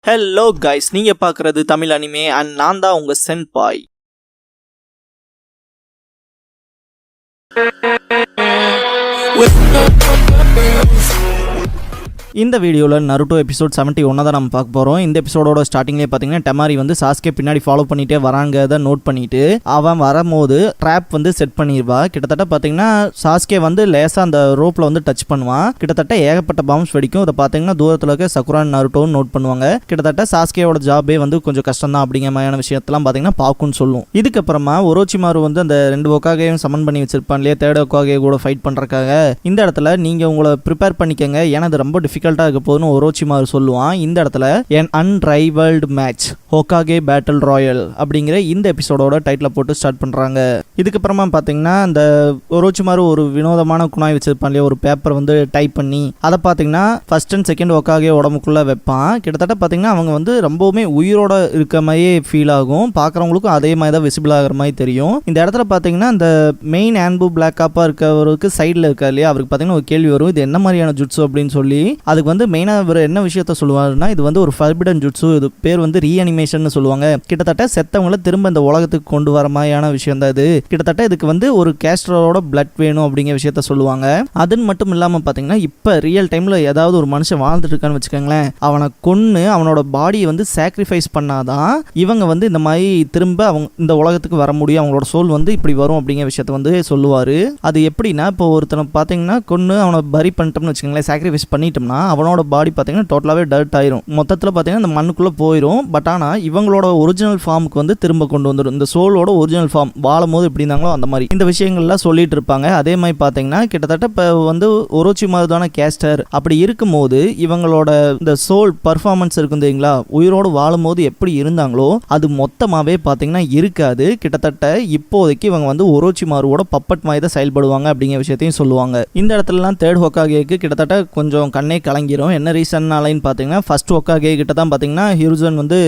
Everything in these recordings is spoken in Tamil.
ஹலோ கைஸ், நீங்க பார்க்குறது தமிழ் அனிமே அண்ட் நான் தான் உங்க சென்பாய். இந்த வீடியோவில் நருட்டோ எபிசோட் 71 தான் நம்ம பார்க்க போகிறோம். இந்த எபிசோடோட ஸ்டார்டிங்லேயே பார்த்தீங்கன்னா டெமாரி வந்து சாஸ்கே பின்னாடி ஃபாலோ பண்ணிகிட்டே வராங்க நோட் பண்ணிட்டு அவன் வரும்போது ட்ராப் வந்து செட் பண்ணிடுவா. கிட்டத்தட்ட பார்த்தீங்கன்னா சாஸ்கே வந்து லேசாக அந்த ரோப்பில் வந்து டச் பண்ணுவான். கிட்டத்தட்ட ஏகப்பட்ட பாம்ஸ் வெடிக்கும். அதை பார்த்தீங்கன்னா தூரத்தில் இருக்க சக்குரா நருட்டோன்னு நோட் பண்ணுவாங்க. கிட்டத்தட்ட சாஸ்கேயோட ஜாபே வந்து கொஞ்சம் கஷ்டம் தான் அப்படிங்கிற மாதிரியான விஷயத்தெல்லாம் பார்த்தீங்கன்னா பாக்குன்னு சொல்லும். இதுக்கப்புறமா ஒரோச்சிமாரு வந்து அந்த 2 ஒக்காகையும் சமன் பண்ணி வச்சிருப்பான் இல்லையா, தேர்ட் ஒக்காகே கூட ஃபைட் பண்ணுறக்காக. இந்த இடத்துல நீங்கள் உங்களை ப்ரிப்பேர் பண்ணிக்கங்க, ஏன்னா அது ரொம்ப டிஃபிகல்ட்டாக இருக்க போதுன்னு ஒரோச்சிமாரு சொல்லுவான். இந்த இடத்துல an unrivaled match ஹோகாகே பேட்டில் ராயல் அப்படிங்கிற இந்த எபிசோடோட டைட்டில் போட்டு ஸ்டார்ட் பண்ணுறாங்க. இதுக்கப்புறமா பார்த்தீங்கன்னா அந்த ஒரோச்சிமாரு ஒரு வினோதமான குணாய் வச்சிருப்பான் இல்லையா, ஒரு பேப்பர் வந்து டைப் பண்ணி அதை பார்த்தீங்கன்னா ஃபர்ஸ்ட் அண்ட் செகண்ட் ஒக்காகே உடம்புக்குள்ளே வைப்பான். கிட்டத்தட்ட பார்த்தீங்கன்னா அவங்க வந்து ரொம்பவுமே உயிரோட இருக்க மாதிரியே ஃபீல் ஆகும். பார்க்குறவங்களுக்கும் அதே மாதிரி தான் விசிபிள் ஆகிற மாதிரி தெரியும். இந்த இடத்துல பார்த்தீங்கன்னா அந்த மெயின் ஆன்பு பிளாக் காப்பாக இருக்கவருக்கு சைடில் இருக்கா இல்லையா, அவருக்கு பார்த்தீங்கன்னா ஒரு கேள்வி வரும், இது என்ன மாதிரியான ஜுட்ஸு அப்படின்னு சொல்லி. அதுக்கு வந்து மெயினாக இவர் என்ன விஷயத்த சொல்லுவாருன்னா, இது வந்து ஒரு ஃபர்பிடன் ஜுட்ஸு, இது பேர் வந்து ரீஅனிமேஷன் சொல்லுவாங்க. கிட்டத்தட்ட செத்தவங்களை திரும்ப இந்த உலகத்துக்கு கொண்டு வர மாதிரியான விஷயம் தான் இது. கிட்டத்தட்ட இதுக்கு வந்து ஒரு கேஸ்டரோட பிளட் வேணும் அப்படிங்கிற விஷயத்த சொல்லுவாங்க. அதுன்னு மட்டும் இல்லாமல் பார்த்தீங்கன்னா இப்போ ரியல் டைமில் ஏதாவது ஒரு மனுஷன் வாழ்ந்துட்டு இருக்கான்னு வச்சுக்கோங்களேன், அவனை கொன்று அவனோட பாடியை வந்து சாக்ரிஃபைஸ் பண்ணாதான் இவங்க வந்து இந்த மாதிரி திரும்ப அவங்க இந்த உலகத்துக்கு வர முடியும், அவங்களோட சோல் வந்து இப்படி வரும் அப்படிங்கிற விஷயத்த வந்து சொல்லுவார். அது எப்படின்னா, இப்போ ஒருத்தனை பார்த்தீங்கன்னா கொன்று அவனை பரி பண்ணிட்டோம்னு வச்சுக்கோங்களேன், சாக்ரிஃபைஸ் பண்ணிட்டோம்னா அவனோட பாடி பார்த்தீங்கன்னா டோட்டலாகவே டர்ட் ஆயிரும். மொத்தத்தில் பார்த்தீங்கன்னா இந்த மண்ணுக்குள்ளே போயிடும். பட் ஆனால் இவங்களோட ஒரிஜினல் ஃபார்முக்கு வந்து திரும்ப கொண்டு வந்துடும். இந்த சோலோட ஒரிஜினல் ஃபார்ம் வாழும் போது எப்படி இருந்தாங்களோ அந்த மாதிரி இந்த விஷயங்கள்லாம் சொல்லிட்டு இருப்பாங்க. அதே மாதிரி பார்த்தீங்கன்னா கிட்டத்தட்ட இப்போ வந்து ஒரோச்சிமாரு தான கேஸ்டர். அப்படி இருக்கும்போது இவங்களோட இந்த சோல் பர்ஃபார்மன்ஸ் இருக்கும் தெரியுங்களா, உயிரோடு வாழும் போது எப்படி இருந்தாங்களோ அது மொத்தமாகவே பார்த்தீங்கன்னா இருக்காது. கிட்டத்தட்ட இப்போதைக்கு இவங்க வந்து ஒரோச்சிமாருவோட பப்பட் மாதிரி தான் செயல்படுவாங்க அப்படிங்கிற விஷயத்தையும் சொல்லுவாங்க. இந்த இடத்துலலாம் தேர்ட் ஹோகாகேக்கு கிட்டத்தட்ட கொஞ்சம் கண்ணே கலங்கிரும். என்ன ரீசன்னாலன்னு பார்த்தீங்கன்னா, ஃபர்ஸ்ட் ஒக்காகே கிட்ட தான் பார்த்தீங்கன்னா ஹிருசன் வந்து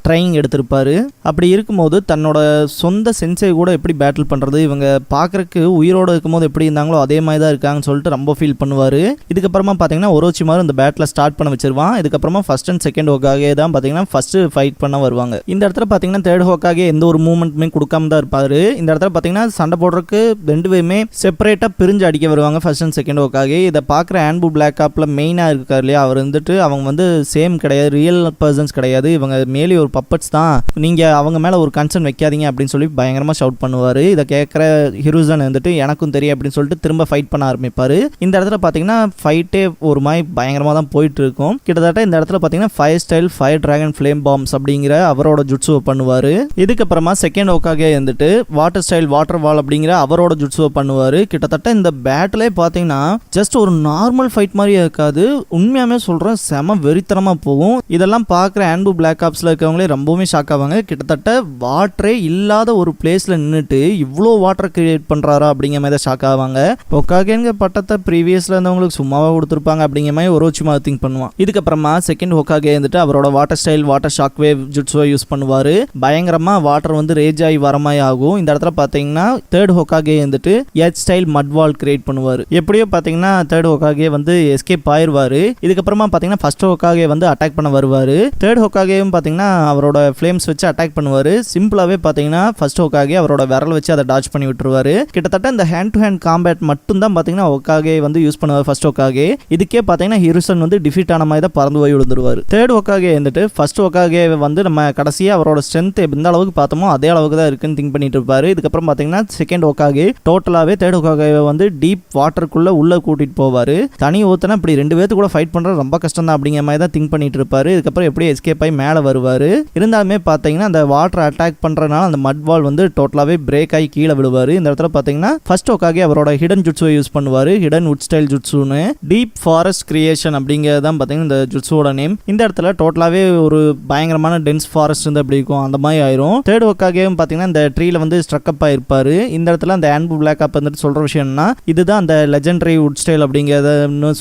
ட்ரைனிங் எடுத்திருப்பாரு. அப்படி இருக்கும்போது தன்னோட சொந்த சென்சை கூட எப்படி பேட்டில் பண்ணுறது, இவங்க பார்க்குறக்கு உயிரோடு இருக்கும்போது எப்படி இருந்தாங்களோ அதே மாதிரி தான் இருக்காங்கன்னு சொல்லிட்டு ரொம்ப ஃபீல் பண்ணுவார். இதுக்கப்புறமா பார்த்தீங்கன்னா ஒரோச்சிமாரு இந்த பேட்டில் ஸ்டார்ட் பண்ண வச்சிருவான். இதுக்கப்புறமா ஃபர்ஸ்ட் அண்ட் செகண்ட் ஒக்காகே தான் பார்த்தீங்கன்னா ஃபர்ஸ்ட் ஃபைட் பண்ண வருவாங்க. இந்த இடத்துல பார்த்தீங்கன்னா தேர்ட் ஹோகாகே எந்த ஒரு மூவ்மெண்ட்டுமே கொடுக்காம தான் இருப்பார். இந்த இடத்துல பார்த்தீங்கன்னா சண்டை போடுறதுக்கு 2 பேருமே செப்பரேட்டாக பிரிஞ்சு அடிக்க வருவாங்க ஃபர்ஸ்ட் அண்ட் செகண்ட் ஒக்காகே. இதை பார்க்குற ஆன்பு பிளாக் காப்பில் மெயினாக இருக்கார் இல்லையா, அவர் வந்துட்டு அவங்க வந்து சேம் கிடையாது, ரியல் பர்சன்ஸ் கிடையாது, இவங்க மேலே ஒரு பப்பட்ஸ் தான், நீங்கள் அவங்க மேலே ஒரு கன்சர்ன் வைக்காதீங்க அப்படின்னு சொல்லி பயங்கரமாக ஷவுட் பண்ணுவார். இதை கேட்குற ஹிருசன் வந்துட்டு எனக்கும் தெரியும் அப்படின்னு சொல்லிட்டு திரும்ப ஃபைட் பண்ண ஆரம்பிப்பார். இந்த இடத்துல பார்த்தீங்கன்னா ஃபைட்டே ஒரு மாதிரி பயங்கரமாக தான் போயிட்டு இருக்கும். கிட்டத்தட்ட இந்த இடத்துல பார்த்தீங்கன்னா fire style fire dragon flame palms அப்படிங்கிற அவரோட ஜுட்ஸுவை பண்ணுவார். இதுக்கப்புறமா செகண்ட் ஒக்காகே வந்துட்டு வாட்டர் ஸ்டைல் வாட்டர் வால் அப்படிங்கிற அவரோட ஜுட்ஸுவை பண்ணுவார். கிட்டத்தட்ட இந்த பேட்டிலே பார்த்தீங்கன்னா ஜஸ்ட் ஒரு நார்மல் ஃபைட் மாதிரியே இருக்காது, உண்மையாமே சொல்கிறேன் செம வெறித்தனமாக போகும். இதெல்லாம் பார்க்குற ஆன்பு பிளாக் ஆப்ஸில் இருக்கவங்களே ரொம்பவுமே ஷாக் ஆவாங்க. கிட்டத்தட்ட வாட்டரே இல்லாத ஒரு பிளேஸில் நின்றுட்டு இவ்வளோ வாட்டர் கிரியேட் பண்ணுறாரா அப்படிங்கிற மாதிரி தான் ஷாக் ஆவாங்க. ஒக்காகேங்கிற பட்டத்தை ப்ரீவியஸில் இருந்தவங்களுக்கு சும்மாவாக கொடுத்துருப்பாங்க அப்படிங்கிற மாதிரி ஒரோச்சிமாரு திங்க் பண்ணுவான். இதுக்கப்புறமா செகண்ட் ஒக்காகே வந்துட்டு அவரோட water style water shock wave ஜுட்ஸுவை யூஸ் பண்ணுவார். பயங்கரமாக வாட்டர் வந்து ரேஜ் ஆகி வர மாதிரி ஆகும். இந்த இடத்துல பார்த்தீங்கன்னா தேர்ட் ஒக்காகே வந்துட்டு எச் ஸ்டைல் மட் வால் கிரியேட் பண்ணுவார். எப்படியோ பார்த்தீங்கன்னா தேர்ட் ஒக்காகே வந்து எஸ்கேப் ஆயிடுவார். இதுக்கப்புறமா பார்த்தீங்கன்னா ஃபர்ஸ்ட் ஹோகாகே வந்து அட்டாக் பண்ண வருவார். தேர்ட் ஹோகாகேவும் பார்த்தீங்கன்னா அவரோட ஃப்ளேம்ஸ் வச்சு அட்டாக் பண்ணுவார். சிம்பிளாகவே பார்த்தீங்கன்னா ஃபர்ஸ்ட் ஹோகாகே அவரோட விரல் வச்சு அதை டாச் பண்ணி விட்டுருவார். கிட்டத்தட்ட இந்த ஹேண்ட் டு ஹேண்ட் காம்பேட் மட்டும் தான் பார்த்தீங்கன்னா ஹோகாகே வந்து யூஸ் பண்ணுவார் ஃபர்ஸ்ட் ஹோகாகே. இதுக்கே பார்த்தீங்கன்னா ஹிருசன் வந்து டிஃபீட் ஆன மாதிரி தான் பறந்து போய் விழுந்துருவார். தேர்ட் ஹோகாகே வந்துட்டு ஃபர்ஸ்ட் ஹோகாகே வந்து நம்ம கடைசியாக அவரோட ஸ்ட்ரென்த் எந்த அளவுக்கு பார்த்தோமோ அதே அளவுக்கு தான் இருக்குன்னு திங்க் பண்ணிட்டு இருப்பாரு. இதுக்கப்புறம் பார்த்தீங்கன்னா செகண்ட் ஹோகாகே டோட்டலாகவே தேர்ட் ஹோகாகே வந்து டீப் வாட்டருக்குள்ளே உள்ள கூட்டிட்டு போவார். தனி ஊத்தனா இப்படி 2 பேர்த்து கூட ஃபைட் பண்ணுறது ரொம்ப கஷ்டம் தான் அப்படிங்கிற மாதிரி தான் திங்க் பண்ணிட்டு இருப்பாரு. இதுக்கப்புறம் எப்படி எஸ்கேப் ஆகி மேலே வருவார். இருந்தாலுமே பார்த்தீங்கன்னா அந்த வாட்டர் அட்டாக் பண்ணுறதுனால அந்த மட் வால் வந்து டோட்டலாகவே பிரேக் ஆகி கீழே விழுவார். இந்த இடத்துல பார்த்தீங்கன்னா ஃபர்ஸ்ட் ஒக்காகே அவரோட ஹிடன் ஜுட்ஸுவை யூஸ் பண்ணுவார். ஹிடன் வுட் ஸ்டைல் ஜுட்ஸுன்னு டீப் ஃபாரஸ்ட் கிரியேஷன் அப்படிங்கிறது தான் பார்த்தீங்கன்னா இந்த ஜுட்ஸுவோட நேம். இந்த இடத்துல டோட்டலாகவே ஒரு பயங்கரமான டென்ஸ் ஃபாரஸ்ட் வந்து அப்படி இருக்கும், அந்த மாதிரி ஆயிரும். தேர்ட் ஒக்காகேவும் பார்த்தீங்கன்னா இந்த ட்ரீல வந்து ஸ்ட்ரக் ஆயிருப்பாரு. இந்த இடத்துல அந்த ஆன்பு பிளாக் அப் வந்துட்டு சொல்கிற விஷயம்னா இதுதான் அந்த லெஜெண்டரி வுட் ஸ்டைல் அப்படிங்கிறத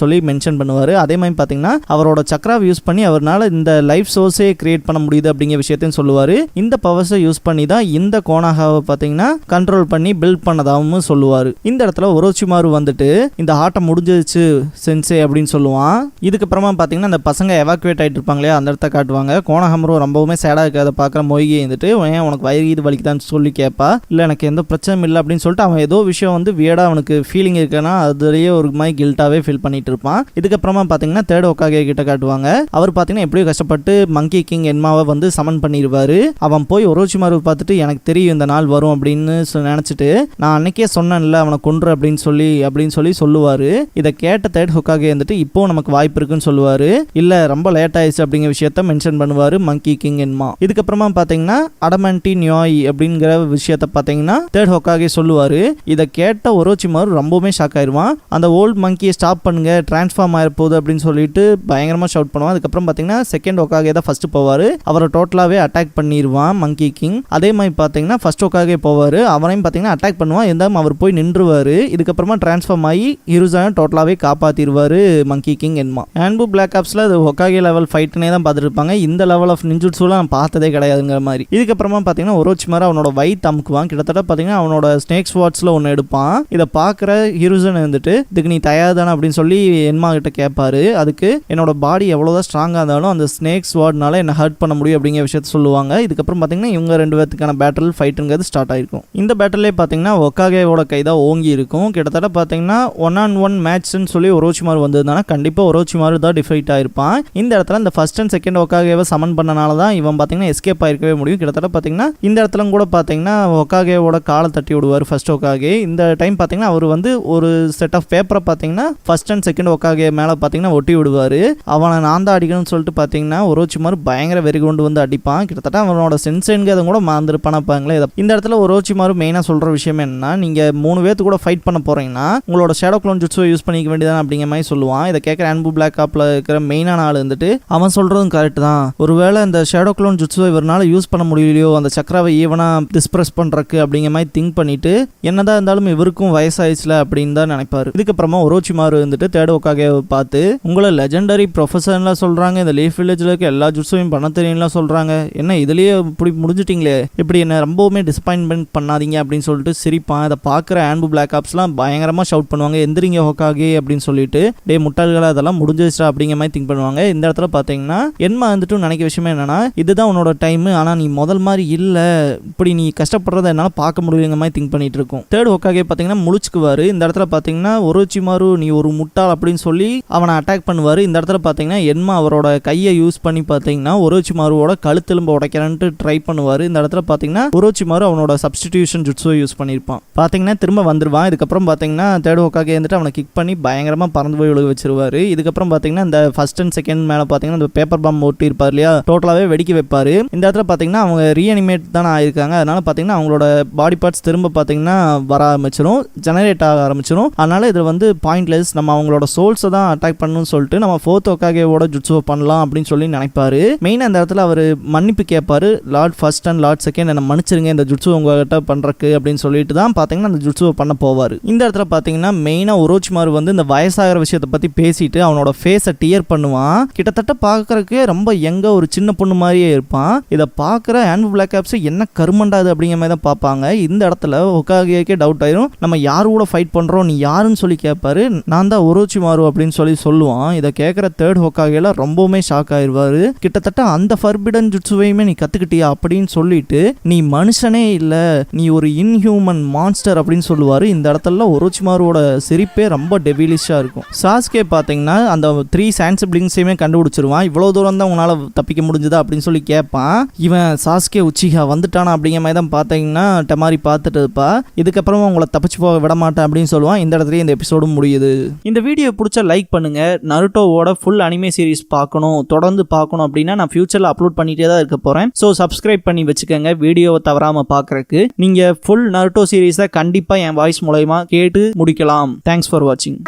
சொல்லி மென்ஷன் பண்ணுவார். சொல்லுவார். அதே மாதிரி பார்த்தீங்கன்னா அவரோட சக்ராவை யூஸ் பண்ணி அவரால் இந்த லைஃப் சோர்ஸே கிரியேட் பண்ண முடியுது அப்படிங்கிற விஷயத்தையும் சொல்லுவார். இந்த பவர்ஸை யூஸ் பண்ணி தான் இந்த கோனாகாவை பார்த்தீங்கன்னா கண்ட்ரோல் பண்ணி பில்ட் பண்ணதாகவும் சொல்லுவார். இந்த இடத்துல ஒரோச்சிமாரு வந்துட்டு இந்த ஆட்டம் முடிஞ்சிருச்சு சென்சே அப்படின்னு சொல்லுவான். இதுக்கப்புறமா பார்த்தீங்கன்னா அந்த பசங்க எவாக்குவேட் ஆகிட்டு இருப்பாங்களே அந்த இடத்த காட்டுவாங்க. கோனாஹாமரு ரொம்பவுமே சேடாக இருக்கிறத பார்க்குற மொய்கி இருந்துட்டு ஏன் உனக்கு வயிறு வலிக்குதான்னு சொல்லி கேட்பா. இல்லை எனக்கு எந்த பிரச்சனையும் இல்லை அப்படின்னு சொல்லிட்டு அவன் ஏதோ விஷயம் வந்து வியர்டா அவனுக்கு ஃபீலிங் இருக்குன்னா அதுலேயே ஒரு மாதிரி கில்ட்டாவே ஃபீல் பண்ணிட்டு இருப்பான். இதுக்கப்புறமா பார்த்தீங்கன்னா தேர்ட் ஹோக்காகே கிட்ட காட்டுவாங்க. அவர் பார்த்தீங்கன்னா எப்படியோ கஷ்டப்பட்டு மங்கி கிங் என்மாவை வந்து சமன் பண்ணிடுவாரு. அவன் போய் ஒரோச்சிமாரு பார்த்துட்டு எனக்கு தெரியும் இந்த நாள் வரும் அப்படின்னு நினைச்சிட்டு நான் அன்னைக்கே சொன்னேன்ல அவனை கொன்று அப்படின்னு சொல்லி சொல்லுவாரு. இதை கேட்ட தேர்ட் ஹோக்காகே வந்துட்டு இப்போ நமக்கு வாய்ப்பு இருக்குன்னு சொல்லுவாரு. இல்ல ரொம்ப லேட் ஆயிடுச்சு அப்படிங்கிற விஷயத்த மென்ஷன் பண்ணுவாரு மங்கி கிங் என்மா. இதுக்கப்புறமா பாத்தீங்கன்னா அடமண்டி நியாய் அப்படிங்கிற விஷயத்த பாத்தீங்கன்னா தேர்ட் ஹோக்காகே சொல்லுவாரு. இதை கேட்ட ஒரோச்சிமாரு ரொம்பவுமே ஷாக் ஆயிருவான். அந்த ஓல்ட் மங்கியை ஸ்டாப் பண்ணுங்க டிரான்ஸ்ஃபார்ம் ஆயிர போகுது அப்படின்னு சொல்லிட்டு பயங்கரமா ஷவுட் பண்ணுவான். அதுக்கப்புறம் பாத்தீங்கன்னா செகண்ட் ஹோக்காகே தான் ஃபர்ஸ்ட் போவாரு. அவரை டோட்டலாவே அட்டாக் பண்ணிடுவான் மங்கி கிங். அதே மாதிரி பாத்தீங்கன்னா ஃபர்ஸ்ட் ஹோக்காகே போவாரு. அவரையும் பாத்தீங்கன்னா அட்டாக் பண்ணுவான். இருந்தாலும் அவர் போய் நின்றுவாரு. இதுக்கப்புறமா டிரான்ஸ்ஃபார்ம் ஆகி ஹிருசானை டோட்டலாவே காப்பாத்திடுவாரு மங்கி கிங் என்மா. ஆன்பு பிளாக் ஆப்ஸ்ல அது ஹோக்காகே லெவல் ஃபைட்னே தான் பார்த்துட்டு இருப்பாங்க. இந்த லெவல் ஆஃப் நிஞ்சுட்சுலாம் நான் பார்த்ததே கிடையாதுங்கிற மாதிரி. இதுக்கப்புறமா பார்த்தீங்கன்னா ஒரோச்சிமாரு அவனோட வயிற்று அமுக்குவான். கிட்டத்தட்ட பார்த்தீங்கன்னா அவனோட ஸ்னேக் ஸ்வாட்ஸ்ல ஒன்று எடுப்பான். இதை பார்க்குற ஹிருசன் வந்துட்டு இதுக்கு நீ தயார்தானே அப்படின்னு சொல்லி என்மா கிட்ட கேட்பாரு. அதுக்கு என்னோட பாடி எவ்வளோதான் ஸ்ட்ராங்காக இருந்தாலும் அந்த ஸ்னேக் ஸ்வாட்னால என்ன ஹர்ட் பண்ண முடியும் அப்படிங்கிற விஷயத்த சொல்லுவாங்க. இதுக்கப்புறம் பார்த்தீங்கன்னா இவங்க ரெண்டு பேத்துக்கான பேட்டில் ஃபைட்டுங்கிறது ஸ்டார்ட் ஆயிருக்கும். இந்த பேட்டிலே பார்த்தீங்கன்னா ஹோக்காகேவோட கை தான் ஓங்கி இருக்கும். கிட்டத்தட்ட பார்த்தீங்கன்னா 1-on-1 மேட்ச்னு சொல்லி ஒரோச்சிமாரு வந்ததுனால கண்டிப்பாக ஒரோச்சிமாரு தான் டிஃபைட் ஆயிருப்பான். இந்த இடத்துல இந்த ஃபர்ஸ்ட் அண்ட் செகண்ட் ஹோக்காகேவை சமன் பண்ணனால தான் இவன் பார்த்தீங்கன்னா எஸ்கேப் ஆயிருக்கவே முடியும். கிட்டத்தட்ட பார்த்தீங்கன்னா இந்த இடத்துல கூட பார்த்தீங்கன்னா ஹோக்காகேவோட காலை தட்டி விடுவார் ஃபர்ஸ்ட் ஹோக்காகே. இந்த டைம் பார்த்தீங்கன்னா அவர் வந்து ஒரு செட் ஆஃப் பேப்பரை பார்த்தீங்கன்னா ஃபர்ஸ்ட் அண்ட் செகண்ட் ஹோக்காகே மேலே பார்த்தீங்கன்னா ஒட்டி விடுவார். அவனை நான் தான் அடிக்கணும்னு சொல்லிட்டு பார்த்தீங்கன்னா ஒரோச்சிமாரு பயங்கர வெறி கொண்டு வந்து அடிப்பான். கிட்டத்தட்ட அவனோட சென்சேங்கிறத கூட மறந்துருப்பானப்பாங்களே. இந்த இடத்துல ஒரோச்சிமாரு மெயினாக சொல்கிற விஷயம் என்னன்னா நீங்கள் 3 பேர்த்து கூட ஃபைட் பண்ண போகிறீங்கன்னா உங்களோட ஷேடோ க்ளோன் ஜுட்ஸுவை யூஸ் பண்ணிக்க வேண்டியதான் அப்படிங்கிற மாதிரி சொல்லுவான். இதை கேட்குற ஆன்பு பிளாக் ஆப்பில் இருக்கிற மெயினான ஆள் வந்துட்டு அவன் சொல்கிறதும் கரெக்ட் தான். ஒருவேளை இந்த ஷேடோ க்ளோன் ஜுட்ஸுவை இவரால் யூஸ் பண்ண முடியலையோ அந்த சக்கராவை ஈவனாக டிஸ்பிரஸ் பண்ணுறக்கு அப்படிங்கிற மாதிரி திங்க் பண்ணிட்டு என்னதான் இருந்தாலும் இவருக்கும் வயசாயிடுச்சுல அப்படின்னு தான் நினைப்பாரு. இதுக்கப்புறமா ஒரோச்சிமாரு வந்துட்டு தேர்ட் ஹோக்காகே பார்த்து உங்களை லெஜெண்டரி ப்ரொஃபஸர்லாம் சொல்கிறாங்க, இந்த லீஃப் வில்லேஜில் இருக்க எல்லா ஜுட்ஸையும் பண்ண தெரியும்லாம் சொல்கிறாங்க, என்ன இதுலேயே இப்படி முடிஞ்சிட்டிங்களே, இப்படி என்ன ரொம்பவுமே டிசப்பாயின்மெண்ட் பண்ணாதீங்க அப்படின்னு சொல்லிட்டு சிரிப்பான். அதை பார்க்குற ஆன்பு பிளாக் ஆப்ஸ்லாம் பயங்கரமாக ஷவுட் பண்ணுவாங்க, எந்திரிங்க ஹோக்காகே அப்படின்னு சொல்லிட்டு டே முட்டாள்களை அதெல்லாம் முடிஞ்சிச்சா அப்படிங்கிற மாதிரி திங்க் பண்ணுவாங்க. இந்த இடத்துல பார்த்தீங்கன்னா என்மா வந்துட்டு நினைக்கிற விஷயமே என்னன்னா இதுதான் உன்னோட டைம், ஆனால் நீ முதல் மாதிரி இல்லை, இப்படி நீ கஷ்டப்படுறத என்னால் பார்க்க முடியுங்கிற மாதிரி திங்க் பண்ணிட்டு இருக்கும். தேர்ட் ஹோக்காகே பார்த்தீங்கன்னா முழிச்சுக்குவாரு. இந்த இடத்துல பார்த்தீங்கன்னா ஒரோச்சிமாரு நீ ஒரு முட்டாள் அப்படின்னு சொல்லி அவனை அட்டாக் பண்ணுவார். இந்த இடத்துல பார்த்தீங்கன்னா என்மா அவரோட கையை யூஸ் பண்ணி பார்த்தீங்கன்னா ஒரோச்சிமாருவோட கழுத்தெலும்பு உடைக்கிறன்ட்டு ட்ரை பண்ணுவார். இந்த இடத்துல பார்த்தீங்கன்னா ஒரோச்சிமாரு அவனோட சப்ஸ்டிடியூஷன் ஜுட்ஸோ யூஸ் பண்ணியிருப்பான். பார்த்தீங்கன்னா திரும்ப வந்துருவான். இதுக்கப்புறம் பார்த்தீங்கன்னா தேர்ட் ஹோக்காகே வந்துட்டு அவனை கிக் பண்ணி பயங்கரமாக பறந்து போய் விழுக வச்சிருவாரு. இதுக்கப்புறம் பார்த்தீங்கன்னா இந்த ஃபர்ஸ்ட் அண்ட் செகண்ட் மேலே பார்த்தீங்கன்னா இந்த பேப்பர் பாம் ஒட்டி இருப்பார் இல்லையா, டோட்டலாகவே வெடிக்க வைப்பாரு. இந்த இடத்துல பார்த்தீங்கன்னா அவங்க ரீஅனிமேட் தானே ஆயிருக்காங்க. அதனால பார்த்தீங்கன்னா அவங்களோட பாடி பார்ட்ஸ் திரும்ப பார்த்தீங்கன்னா வர ஆரம்பிச்சிடும், ஜெனரேட் ஆக ஆரம்பிச்சிடும். அதனால இதில் வந்து பாயிண்ட்லெஸ் நம்ம அவங்களோட சோல்ஸை தான் அட்டாக் பண்ணணும்னு சொல்லிட்டு நம்ம ஃபோர்த் ஹோக்காகேவோட ஜுட்ஸுவை பண்ணலாம் அப்படின்னு சொல்லி நினைப்பாரு. மெயினாக இந்த இடத்துல அவர் மன்னிப்பு கேட்பாரு, Lord first and Lord second என்ன மன்னிச்சிருங்க இந்த ஜுட்ஸு உங்ககிட்ட பண்றக்கு அப்படின்னு சொல்லிட்டு தான் பார்த்தீங்கன்னா அந்த ஜுட்ஸுவை பண்ண போவார். இந்த இடத்துல பார்த்தீங்கன்னா மெயினாக ஒரோச்சிமாரு வந்து இந்த வயசாகிற விஷயத்தை பற்றி பேசிட்டு அவனோட ஃபேஸை டியர் பண்ணுவான். கிட்டத்தட்ட பார்க்கறதுக்கு ரொம்ப எங்க ஒரு சின்ன பொண்ணு மாதிரியே இருப்பான். இதை பார்க்குற ஆன்பு பிளாக் ஆப்ஸ் என்ன கருமண்டாது அப்படிங்கிற மாதிரி தான் பார்ப்பாங்க. இந்த இடத்துல ஹோக்காகேக்கே டவுட் ஆயிரும், நம்ம யாரு கூட ஃபைட் பண்றோம், நீ யாருன்னு சொல்லி கேட்பாரு. நான் தான் ஒரோச்சிமாரு அப்படின்னு சொல்லி சொல்லுவான். இதை கேட்குற தேர்ட் ஹோக்காகேல ரொம்பவுமே ஷாக் ஆயிடுவாரு. கிட்டத்தட்ட அந்த ஃபர்பிடன் ஜுட்ஸுவையுமே நீ கத்துக்கிட்டியா அப்படின்னு சொல்லிட்டு நீ மனுஷனே இல்ல, நீ ஒரு இன்ஹியூமன் மான்ஸ்டர் அப்படின்னு சொல்லுவாரு. இந்த இடத்துல ஒரோச்சிமாருவோட சிரிப்பே ரொம்ப டெவிலிஷா இருக்கும். சாஸ்கே பார்த்தீங்கன்னா அந்த 3 சாண்ட் சிப்லிங்ஸையுமே கண்டுபிடிச்சிருவான். இவ்வளவு தூரம் தான் உங்களால தப்பிக்க முடிஞ்சதா அப்படின்னு சொல்லி கேட்பான். இவன் சாஸ்கே உச்சிகா வந்துட்டானா அப்படிங்கிற மாதிரி தான் பார்த்தீங்கன்னா டெமாரி பார்த்துட்டு இருப்பா. இதுக்கப்புறமா உங்களை தப்பிச்சு போக விட மாட்டேன் அப்படின்னு சொல்லுவான். இந்த இடத்துல இந்த எபிசோடும் முடியுது. இந்த வீடியோ பிடிச்சா லைக் பண்ணுங்க. நருட்டோவோட ஃபுல் அனிமே சீரிஸ் பார்க்கணும், தொடர்ந்து பார்க்கணும் அப்படின்னா நான் ஃபியூச்சர்ல அப்லோட் பண்ணிட்டே தான் இருக்க போறேன். ஸோ சப்ஸ்கிரைப் பண்ணி வச்சுக்கோங்க வீடியோவை தவறாம பார்க்கறதுக்கு. நீங்க ஃபுல் நருட்டோ சீரிஸை கண்டிப்பா என் வாய்ஸ் மூலமா கேட்டு முடிக்கலாம். தேங்க்ஸ் ஃபார் வாட்சிங்.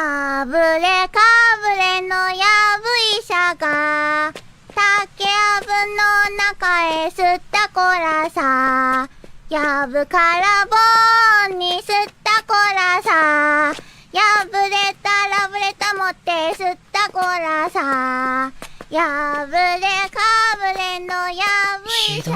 竹やぶの中へ吸ったコラさ、やぶから棒に吸ったコラさ、破れたラブレタ持って吸ったコラ ஏதோ